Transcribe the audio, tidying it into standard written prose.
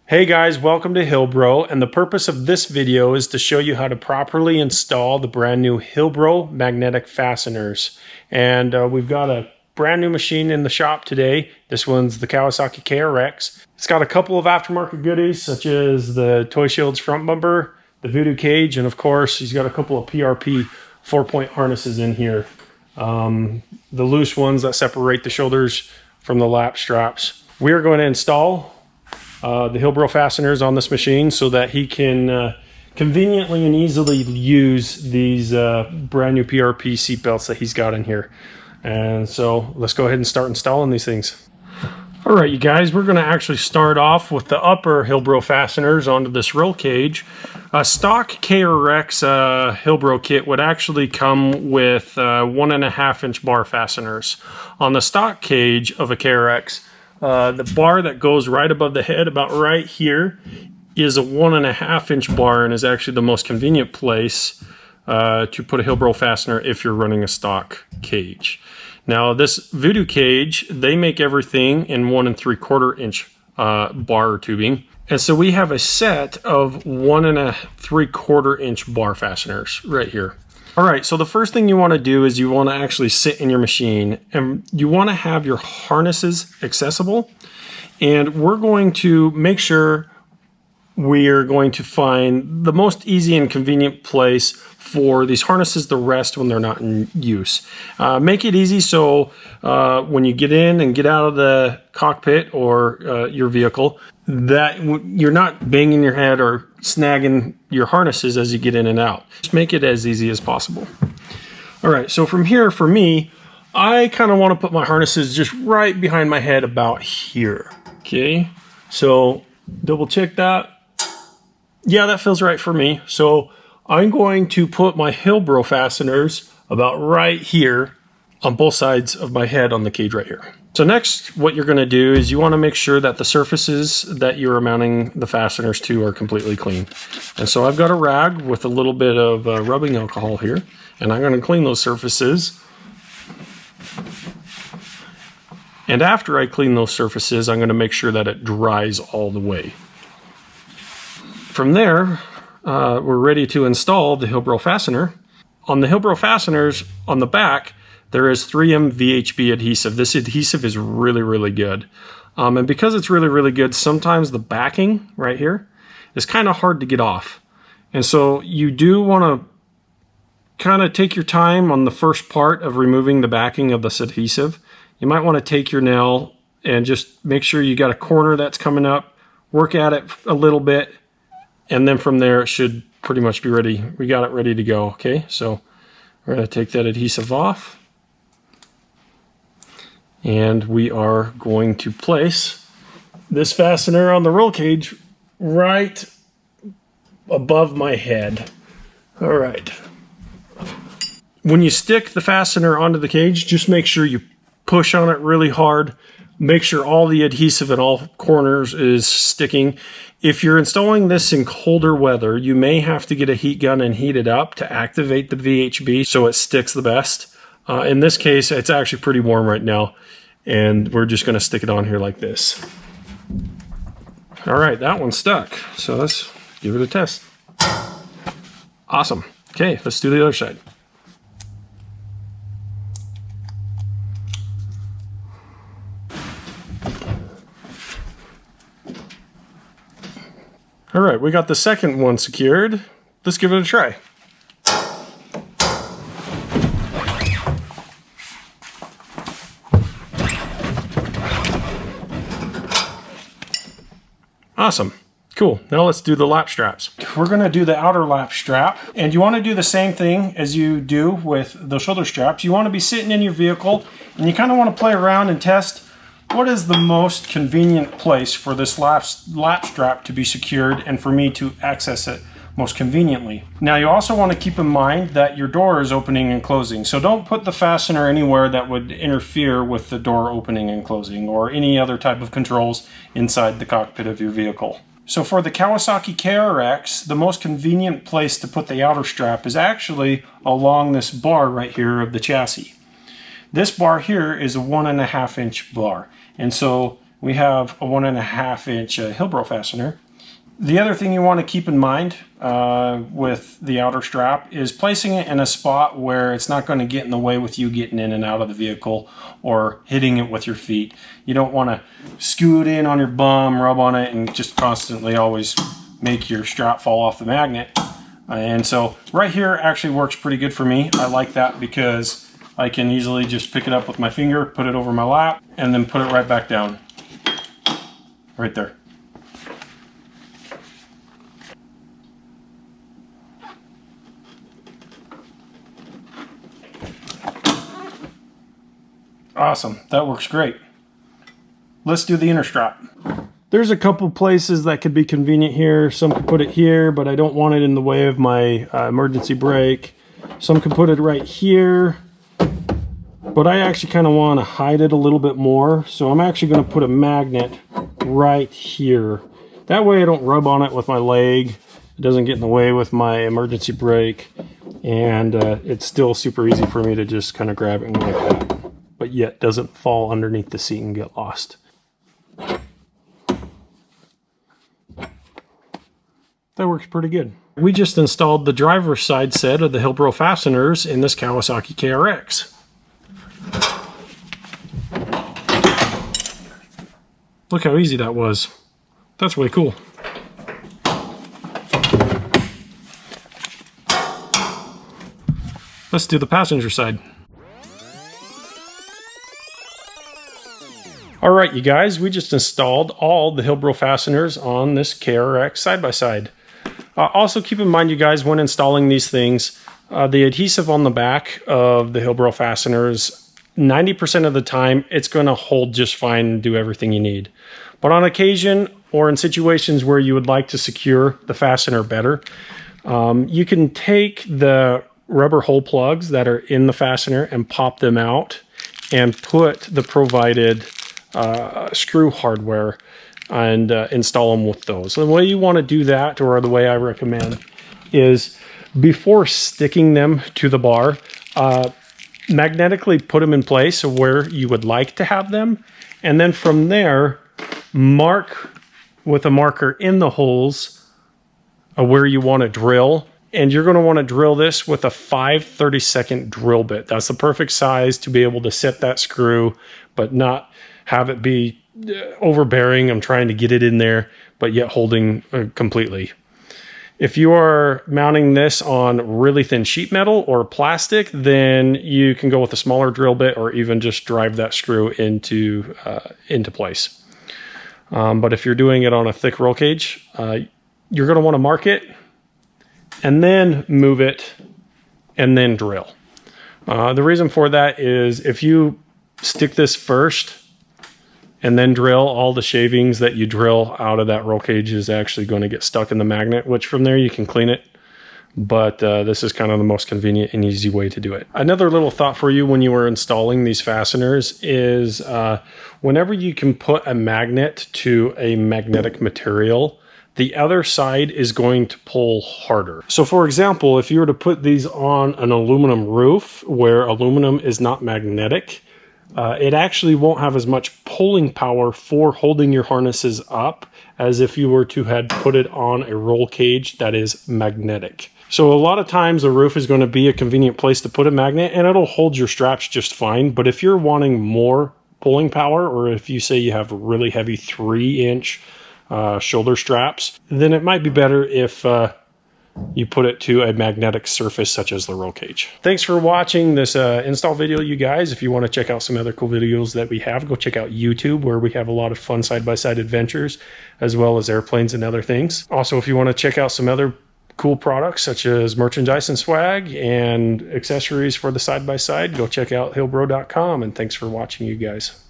Hey guys, welcome to HILLBRO, and the purpose of this video is to show you how to properly install the brand new HILLBRO magnetic fasteners. And we've got a brand new machine in the shop today. This one's the Kawasaki KRX. It's got a couple of aftermarket goodies such as the Toy Shield's front bumper, the Voodoo cage, and of course he's got a couple of PRP 4-point harnesses in here. The loose ones that separate the shoulders from the lap straps. We are going to install the HILLBRO fasteners on this machine so that he can conveniently and easily use these brand new PRP seatbelts that he's got in here. And so let's go ahead and start installing these things. All right, you guys, we're going to actually start off with the upper HILLBRO fasteners onto this roll cage. A stock KRX HILLBRO kit would actually come with 1.5-inch bar fasteners. On the stock cage of a KRX, the bar that goes right above the head, about right here, is a 1.5-inch bar and is actually the most convenient place to put a HILLBRO fastener if you're running a stock cage. Now this Voodoo cage, they make everything in 1 3/4-inch bar tubing. And so we have a set of 1 3/4-inch bar fasteners right here. All right, so the first thing you want to do is you want to actually sit in your machine and you want to have your harnesses accessible. And we're going to make sure we're going to find the most easy and convenient place for these harnesses to rest when they're not in use. Make it easy so when you get in and get out of the cockpit or your vehicle, that you're not banging your head or snagging your harnesses as you get in and out. Just make it as easy as possible. All right, so from here, for me, I kind of want to put my harnesses just right behind my head about here. Okay, so double check that. Yeah, that feels right for me. So I'm going to put my HILLBRO fasteners about right here on both sides of my head on the cage right here. So next, what you're going to do is you want to make sure that the surfaces that you're mounting the fasteners to are completely clean. And so I've got a rag with a little bit of rubbing alcohol here, and I'm going to clean those surfaces. And after I clean those surfaces, I'm going to make sure that it dries all the way. From there, we're ready to install the HILLBRO fastener. On the HILLBRO fasteners, on the back, there is 3M VHB adhesive. This adhesive is really, really good. And because it's really, really good, sometimes the backing right here is kind of hard to get off. And so you do want to kind of take your time on the first part of removing the backing of this adhesive. You might want to take your nail and just make sure you got a corner that's coming up, work at it a little bit, and then from there it should pretty much be ready. We got it ready to go, okay? So we're going to take that adhesive off. And we are going to place this fastener on the roll cage right above my head. All right. When you stick the fastener onto the cage, just make sure you push on it really hard. Make sure all the adhesive in all corners is sticking. If you're installing this in colder weather, you may have to get a heat gun and heat it up to activate the VHB so it sticks the best. In this case, it's actually pretty warm right now, and we're just going to stick it on here like this. All right, that one's stuck. So let's give it a test. Awesome. Okay, let's do the other side. All right, we got the second one secured. Let's give it a try. Awesome. Cool. Now let's do the lap straps. We're going to do the outer lap strap, and you want to do the same thing as you do with the shoulder straps. You want to be sitting in your vehicle, and you kind of want to play around and test what is the most convenient place for this lap strap to be secured and for me to access it most conveniently. Now you also want to keep in mind that your door is opening and closing, so don't put the fastener anywhere that would interfere with the door opening and closing or any other type of controls inside the cockpit of your vehicle. So for the Kawasaki KRX, the most convenient place to put the outer strap is actually along this bar right here of the chassis. This bar here is a 1.5-inch bar, and so we have a 1.5 inch HILLBRO fastener. The other thing you want to keep in mind with the outer strap is placing it in a spot where it's not going to get in the way with you getting in and out of the vehicle or hitting it with your feet. You don't want to scoot in on your bum, rub on it, and just constantly always make your strap fall off the magnet. And so right here actually works pretty good for me. I like that because I can easily just pick it up with my finger, put it over my lap, and then put it right back down. Right there. Awesome, that works great. Let's do the inner strap. There's a couple places that could be convenient here. Some could put it here, but I don't want it in the way of my emergency brake. Some could put it right here, but I actually kind of want to hide it a little bit more. So I'm actually going to put a magnet right here. That way I don't rub on it with my leg. It doesn't get in the way with my emergency brake. And it's still super easy for me to just kind of grab it and go like that, but yet doesn't fall underneath the seat and get lost. That works pretty good. We just installed the driver's side set of the HILLBRO fasteners in this Kawasaki KRX. Look how easy that was. That's really cool. Let's do the passenger side. All right, you guys, we just installed all the HILLBRO fasteners on this KRX side-by-side. Also keep in mind, you guys, when installing these things, the adhesive on the back of the HILLBRO fasteners, 90% of the time, it's going to hold just fine and do everything you need. But on occasion, or in situations where you would like to secure the fastener better, you can take the rubber hole plugs that are in the fastener and pop them out and put the provided screw hardware and install them with those. So the way you want to do that, or the way I recommend, is before sticking them to the bar, magnetically put them in place where you would like to have them, and then from there mark with a marker in the holes where you want to drill. And you're going to want to drill this with a 5/32 drill bit. That's the perfect size to be able to set that screw, but not have it be overbearing. I'm trying to get it in there, but yet holding completely. If you are mounting this on really thin sheet metal or plastic, then you can go with a smaller drill bit or even just drive that screw into place. But if you're doing it on a thick roll cage, you're going to want to mark it and then move it and then drill. The reason for that is if you stick this first and then drill, all the shavings that you drill out of that roll cage is actually going to get stuck in the magnet, which from there you can clean it. But this is kind of the most convenient and easy way to do it. Another little thought for you when you are installing these fasteners is whenever you can put a magnet to a magnetic material, the other side is going to pull harder. So for example, if you were to put these on an aluminum roof where aluminum is not magnetic, it actually won't have as much pulling power for holding your harnesses up as if you were to had put it on a roll cage that is magnetic. So a lot of times a roof is going to be a convenient place to put a magnet and it'll hold your straps just fine. But if you're wanting more pulling power, or if you say you have really heavy 3-inch shoulder straps, then it might be better if you put it to a magnetic surface such as the roll cage. Thanks for watching this install video, you guys. If you want to check out some other cool videos that we have, go check out YouTube, where we have a lot of fun side-by-side adventures, as well as airplanes and other things. Also, if you want to check out some other cool products such as merchandise and swag and accessories for the side-by-side, go check out hillbro.com, and thanks for watching, you guys.